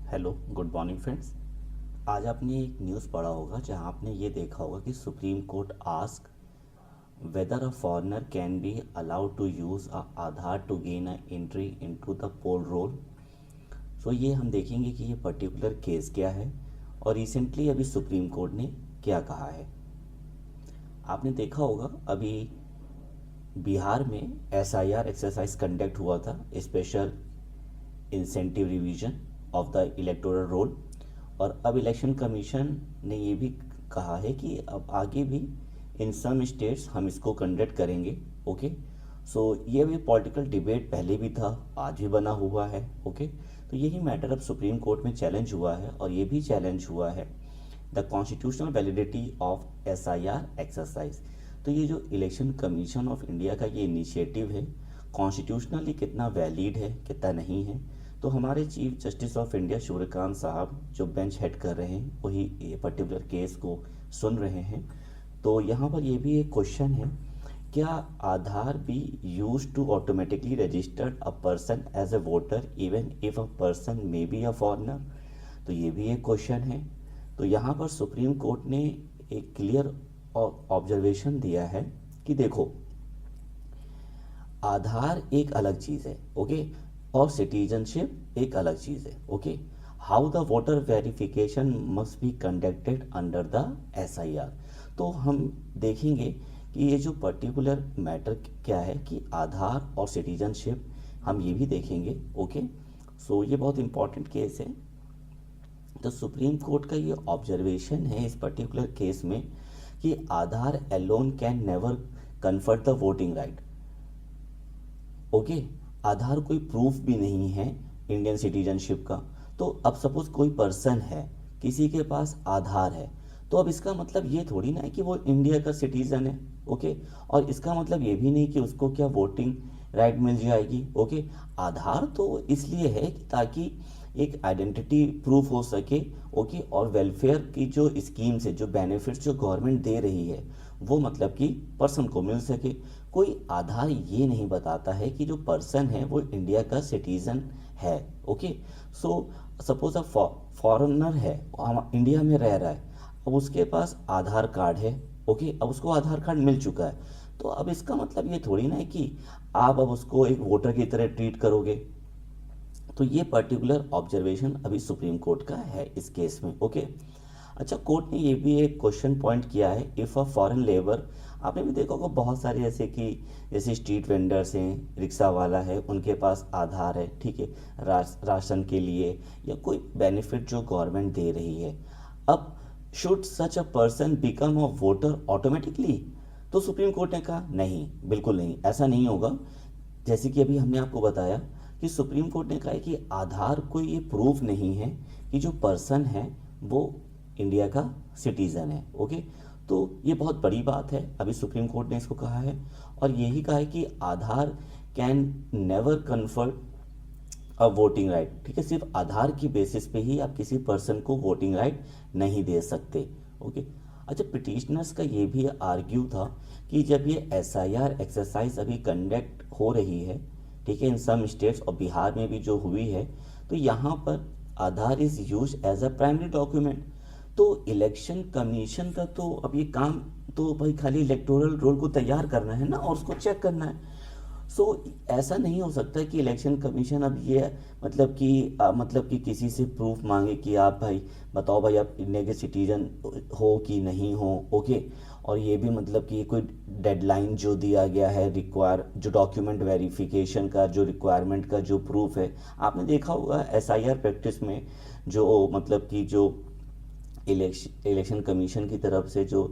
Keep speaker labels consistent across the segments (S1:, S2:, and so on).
S1: Hello good morning friends. आज आपने एक न्यूज़ पढ़ा होगा जहां आपने ये देखा होगा कि Supreme Court ask whether a foreigner can be allowed to use a Aadhaar to gain a entry into the poll roll. So ये हम देखेंगे कि ये पर्टिकुलर केस क्या है और रिसेंटली अभी सुप्रीम कोर्ट ने क्या कहा है। आपने देखा होगा अभी बिहार में एसआईआर एक्सरसाइज कंडक्ट हुआ था, special incentive revision of the electoral roll. और अब इलेक्शन कमीशन ने ये भी कहा है कि अब आगे भी इन सम स्टेट्स हम इसको कंडक्ट करेंगे। ओके, सो ये भी पॉलिटिकल डिबेट पहले भी था, आज भी बना हुआ है। ओके, तो यही मैटर अब सुप्रीम कोर्ट में चैलेंज हुआ है और ये भी चैलेंज हुआ है the constitutional validity of SIR exercise. तो ये जो इलेक्शन कमीशन ऑफ इंडिया का ये इनिशिएटिव है, कॉन्स्टिट्यूशनली कितना वैलिड है कितना नहीं है। तो हमारे chief justice of India Suryakant साहब जो बेंच हेड कर रहे हैं वही ये पर्टिकुलर केस को सुन रहे हैं। तो यहाँ पर ये भी एक क्वेश्चन है, क्या Aadhaar be use to automatically registered a person as a voter even if a person may be a foreigner. तो ये भी एक क्वेश्चन है। तो यहाँ पर सुप्रीम कोर्ट ने एक क्लियर ऑब्जर्वेशन दिया है कि देखो, आधार एक अलग चीज़ है। ओके, और सिटीजनशिप एक अलग चीज़ है। Okay, how the voter verification must be conducted under the SIR. तो हम देखेंगे कि ये जो पर्टिकुलर मैटर क्या है कि आधार और सिटीजनशिप हम ये भी देखेंगे। ओके, सो ये बहुत इंपॉर्टेंट केस है। तो सुप्रीम कोर्ट का ये ऑब्जर्वेशन है इस पर्टिकुलर केस में कि Aadhaar alone can never confer the voting right. Okay, Aadhaar कोई प्रूफ भी नहीं है इंडियन सिटीजनशिप का। तो अब सपोज कोई पर्सन है, किसी के पास आधार है, तो अब इसका मतलब ये थोड़ी ना है कि वो इंडिया का सिटीजन है। ओके, और इसका मतलब ये भी नहीं कि उसको क्या वोटिंग राइट मिल जाएगी। ओके, आधार तो इसलिए है कि ताकि एक आइडेंटिटी प्रूफ हो सके। ओके, और वेलफेयर की जो स्कीम्स है, जो बेनिफिट्स जो गवर्नमेंट दे रही है, वो मतलब कि पर्सन को मिल सके। कोई आधार ये नहीं बताता है कि जो पर्सन है वो इंडिया का सिटीजन है। Okay, so suppose a foreigner है, हम इंडिया में रह रहा है, अब उसके पास आधार कार्ड है। ओके, अब उसको आधार कार्ड मिल चुका है, तो अब इसका मतलब ये थोड़ी ना है कि आप अब उसको एक वोटर की तरह ट्रीट करोगे। तो ये पर्टिकुलर ऑब्जर्वेशन अभी सुप्रीम कोर्ट का है इस केस में। ओके, अच्छा, कोर्ट ने ये भी एक क्वेश्चन पॉइंट किया है, इफ़ अ फॉरेन लेबर, आपने भी देखा होगा बहुत सारे ऐसे कि जैसे स्ट्रीट वेंडर्स हैं, रिक्शा वाला है, उनके पास आधार है, ठीक है, राशन के लिए या कोई बेनिफिट जो गवर्नमेंट दे रही है। अब should such a person become a voter automatically. तो सुप्रीम कोर्ट ने कहा नहीं, बिल्कुल नहीं, ऐसा नहीं होगा। जैसे कि अभी हमने आपको बताया कि सुप्रीम कोर्ट ने कहा है कि आधार कोई ये प्रूफ नहीं है कि जो पर्सन है वो इंडिया का सिटीज़न है। ओके, तो ये बहुत बड़ी बात है, अभी सुप्रीम कोर्ट ने इसको कहा है। और यही कहा है कि Aadhaar can never confer a voting right. ठीक है, सिर्फ आधार की बेसिस पे ही आप किसी पर्सन को वोटिंग राइट नहीं दे सकते। ओके, अच्छा, पिटिशनर्स का ये भी आर्ग्यू था कि जब ये एसआईआर एक्सरसाइज अभी कंडक्ट हो रही है, ठीक है, इन सम स्टेट्स और बिहार में भी जो हुई है, तो यहाँ पर Aadhaar is use as a primary document. तो इलेक्शन कमीशन का तो अब ये काम तो भाई खाली इलेक्टोरल रोल को तैयार करना है ना, और उसको चेक करना है। सो ऐसा नहीं हो सकता कि इलेक्शन कमीशन अब ये मतलब कि किसी से प्रूफ मांगे कि आप भाई बताओ भाई आप इंडिया के सिटीजन हो कि नहीं हो। ओके, और ये भी मतलब कि कोई डेडलाइन जो दिया गया है, रिक्वायर जो डॉक्यूमेंट वेरिफिकेशन का जो रिक्वायरमेंट का जो प्रूफ है, आपने देखा होगा एसआईआर प्रैक्टिस में जो मतलब कि जो इलेक्शन कमीशन की तरफ से जो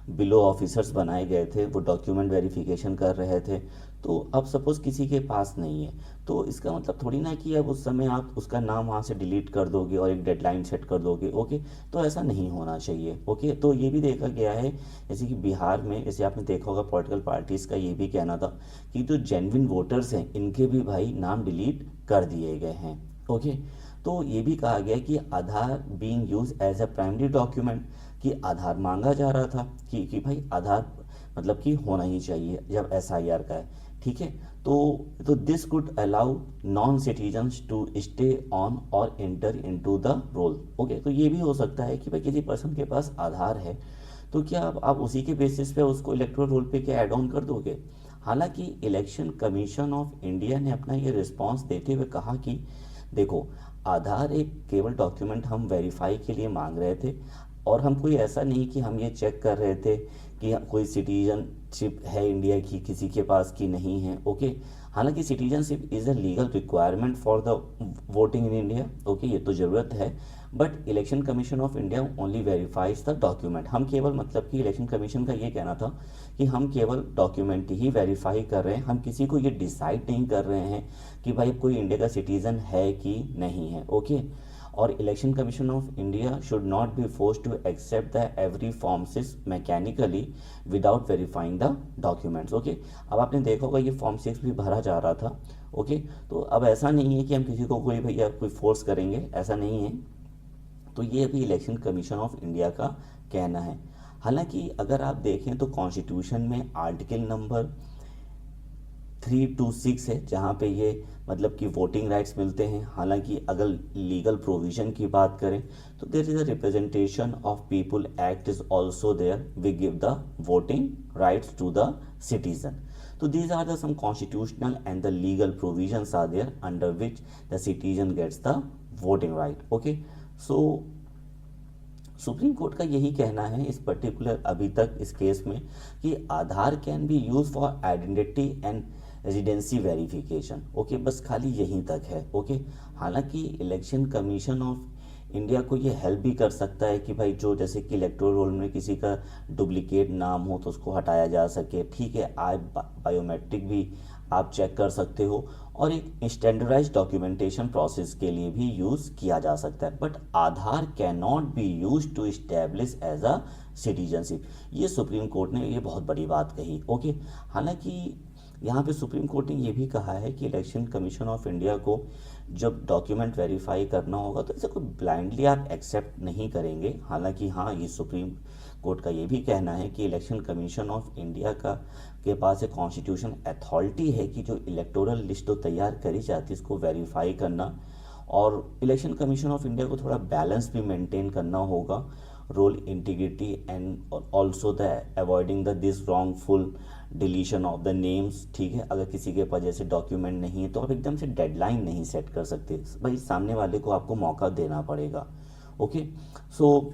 S1: बिलो ऑफिसर्स बनाए गए थे वो डॉक्यूमेंट वेरिफिकेशन कर रहे थे। तो अब सपोज किसी के पास नहीं है, तो इसका मतलब थोड़ी ना कि अब उस समय आप उसका नाम वहाँ से डिलीट कर दोगे और एक डेडलाइन सेट कर दोगे। ओके, तो ऐसा नहीं होना चाहिए। ओके, तो ये भी देखा गया है, जैसे कि बिहार में जैसे आपने देखा होगा पॉलिटिकल पार्टीज़ का ये भी कहना था कि जो जेन्युइन वोटर्स हैं इनके भी भाई नाम डिलीट कर दिए गए हैं। ओके, तो ये भी कहा गया कि Aadhaar being use as a primary document, कि आधार मांगा जा रहा था कि भाई आधार मतलब कि होना ही चाहिए जब एसआईआर का है। ठीक है, तो this could allow non citizens to stay on और enter into the roll. Okay, तो ये भी हो सकता है कि भाई किसी पर्सन के पास आधार है तो क्या आप उसी के बेसिस पे उसको इलेक्टोरल रोल पे क्या ऐड ऑन कर दोगे। हालांकि इलेक्शन कमीशन ऑफ इंडिया ने अपना ये रिस्पांस देते हुए कहा कि देखो, आधार एक केवल डॉक्यूमेंट हम वेरीफाई के लिए मांग रहे थे और हम कोई ऐसा नहीं कि हम ये चेक कर रहे थे कि कोई सिटीजनशिप है इंडिया की किसी के पास कि नहीं है। ओके, हालांकि citizenship is a legal requirement for the voting in India. Okay, ये तो ज़रूरत है, but election commission of India only verifies the document. हम केवल मतलब कि इलेक्शन कमीशन का ये कहना था कि हम केवल डॉक्यूमेंट ही वेरीफाई कर रहे हैं, हम किसी को ये डिसाइड नहीं कर रहे हैं कि भाई कोई इंडिया का सिटीज़न है कि नहीं है। ओके, और election commission of India should not be force to accept the every form 6 mechanically without verifying the documents. Okay, अब आपने देखा होगा ये फॉर्म 6 भी भरा जा रहा था। ओके, तो अब ऐसा नहीं है कि हम किसी को कोई भैया कोई फोर्स करेंगे, ऐसा नहीं है। तो ये अभी इलेक्शन कमीशन ऑफ इंडिया का कहना है। हालांकि अगर आप देखें तो कॉन्स्टिट्यूशन में आर्टिकल नंबर 326 है जहाँ पे ये मतलब कि वोटिंग राइट्स मिलते हैं। हालांकि अगर लीगल प्रोविजन की बात करें तो there is a representation of people act is also there, we give the voting rights to the citizen. तो these are the some constitutional and the legal provisions are there under which the citizen gets the voting right. Okay, so supreme court का यही कहना है इस particular अभी तक इस case में कि Aadhaar can be use for identity and residency verification. Okay, बस खाली यहीं तक है। ओके, हालांकि इलेक्शन कमीशन ऑफ इंडिया को ये हेल्प भी कर सकता है कि भाई जो जैसे कि इलेक्टोरल रोल में किसी का डुप्लीकेट नाम हो तो उसको हटाया जा सके। ठीक है, आप बायोमेट्रिक भी आप चेक कर सकते हो और एक स्टैंडर्डाइज डॉक्यूमेंटेशन प्रोसेस के लिए भी यूज़ किया जा सकता है, but Aadhaar can not be use to establish as a citizenship. ये सुप्रीम कोर्ट ने ये बहुत बड़ी बात कही। ओके, हालांकि यहाँ पे सुप्रीम कोर्ट ने ये भी कहा है कि इलेक्शन कमीशन ऑफ इंडिया को जब डॉक्यूमेंट वेरीफाई करना होगा तो इसे कोई ब्लाइंडली आप एक्सेप्ट नहीं करेंगे। हालांकि हाँ, ये सुप्रीम कोर्ट का ये भी कहना है कि इलेक्शन कमीशन ऑफ इंडिया का के पास एक कॉन्स्टिट्यूशन अथॉरिटी है कि जो इलेक्टोरल लिस्ट तो तैयार करी जाती है इसको वेरीफाई करना, और इलेक्शन कमीशन ऑफ इंडिया को थोड़ा बैलेंस भी मेंटेन करना होगा, roll integrity and also the avoiding the this wrongful deletion of the names. ठीक है, अगर किसी के पास जैसे डॉक्यूमेंट नहीं है तो आप एकदम से डेडलाइन नहीं सेट कर सकते भाई, सामने वाले को आपको मौका देना पड़ेगा। ओके, सो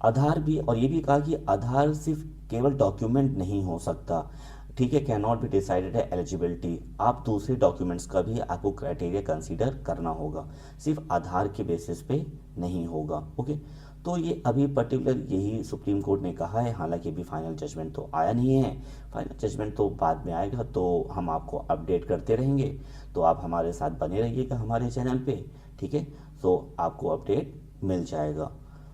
S1: आधार भी, और ये भी कहा कि आधार सिर्फ केवल डॉक्यूमेंट नहीं हो सकता। ठीक है, कैन नॉट बी डिसाइडेड है एलिजिबिलिटी, आप दूसरे डॉक्यूमेंट्स का भी आपको क्राइटेरिया कंसीडर करना होगा, सिर्फ आधार के बेसिस पे नहीं होगा। ओके, तो ये अभी पर्टिकुलर यही सुप्रीम कोर्ट ने कहा है। हालांकि अभी फाइनल जजमेंट तो आया नहीं है, फाइनल जजमेंट तो बाद में आएगा, तो हम आपको अपडेट करते रहेंगे। तो आप हमारे साथ बने रहिएगा हमारे चैनल पे। ठीक है, तो आपको अपडेट मिल जाएगा।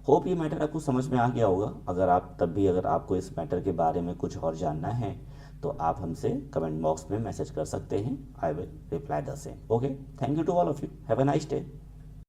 S1: होप ये मैटर आपको समझ में आ गया होगा। अगर आप तब भी अगर आपको इस मैटर के बारे में कुछ और जानना है तो आप हमसे कमेंट बॉक्स में मैसेज कर सकते हैं। I will reply the same. Okay, thank you to all of you, have a nice day.